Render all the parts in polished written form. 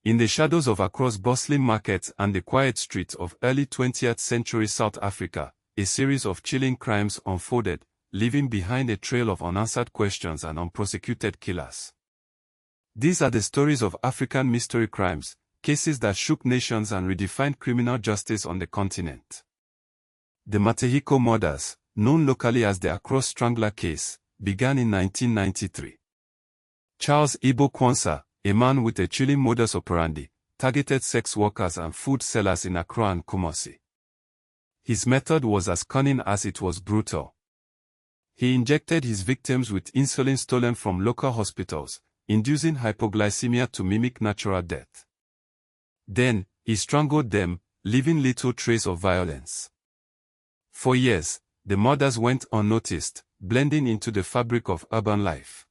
In the shadows of across bustling markets and the quiet streets of early 20th century South Africa, a series of chilling crimes unfolded, leaving behind a trail of unanswered questions and unprosecuted killers. These are the stories of African mystery crimes, cases that shook nations and redefined criminal justice on the continent. The Matehiko murders, known locally as the Accra Strangler case, began in 1993. Charles Ibo Kwanzaa, a man with a chilling modus operandi, targeted sex workers and food sellers in Accra and Kumasi. His method was as cunning as it was brutal. He injected his victims with insulin stolen from local hospitals, inducing hypoglycemia to mimic natural death. Then, he strangled them, leaving little trace of violence. For years, the murders went unnoticed, blending into the fabric of urban life.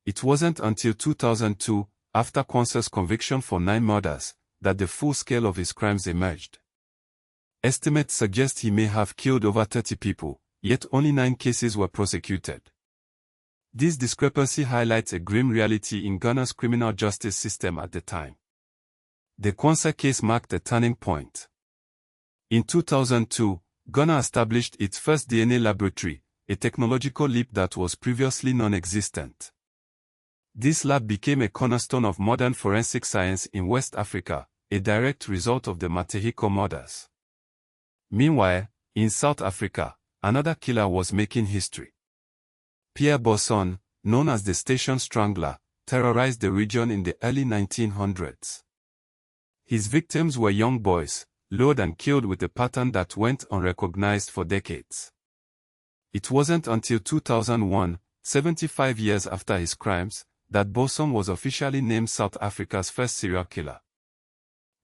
It wasn't until 2002, after Kwanzaa's conviction for 9 murders, that the full scale of his crimes emerged. Estimates suggest he may have killed over 30 people, yet only 9 cases were prosecuted. This discrepancy highlights a grim reality in Ghana's criminal justice system at the time. The Kwanzaa case marked a turning point. In 2002, Ghana established its first DNA laboratory, a technological leap that was previously non-existent. This lab became a cornerstone of modern forensic science in West Africa, a direct result of the Matehiko murders. Meanwhile, in South Africa, another killer was making history. Pierre Bosson, known as the Station Strangler, terrorized the region in the early 1900s. His victims were young boys, lured and killed with a pattern that went unrecognized for decades. It wasn't until 2001, 75 years after his crimes, that Bosson was officially named South Africa's first serial killer.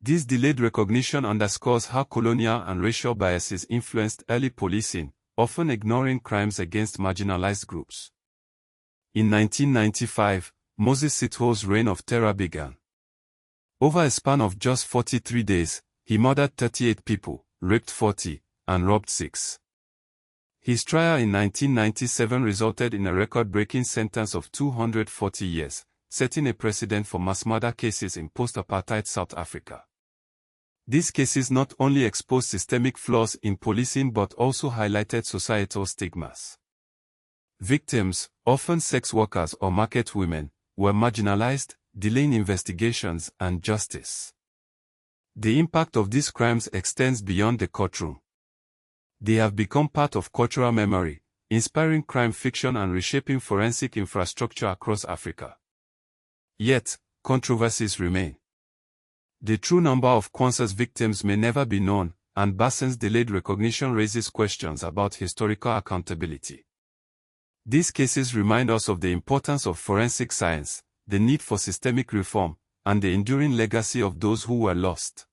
This delayed recognition underscores how colonial and racial biases influenced early policing, often ignoring crimes against marginalized groups. In 1995, Moses Sitho's reign of terror began. Over a span of just 43 days, he murdered 38 people, raped 40, and robbed 6. His trial in 1997 resulted in a record-breaking sentence of 240 years, setting a precedent for mass murder cases in post-apartheid South Africa. These cases not only exposed systemic flaws in policing but also highlighted societal stigmas. Victims, often sex workers or market women, were marginalized, delaying investigations and justice. The impact of these crimes extends beyond the courtroom. They have become part of cultural memory, inspiring crime fiction and reshaping forensic infrastructure across Africa. Yet, controversies remain. The true number of Kwanzaa's victims may never be known, and Bosson's delayed recognition raises questions about historical accountability. These cases remind us of the importance of forensic science, the need for systemic reform, and the enduring legacy of those who were lost.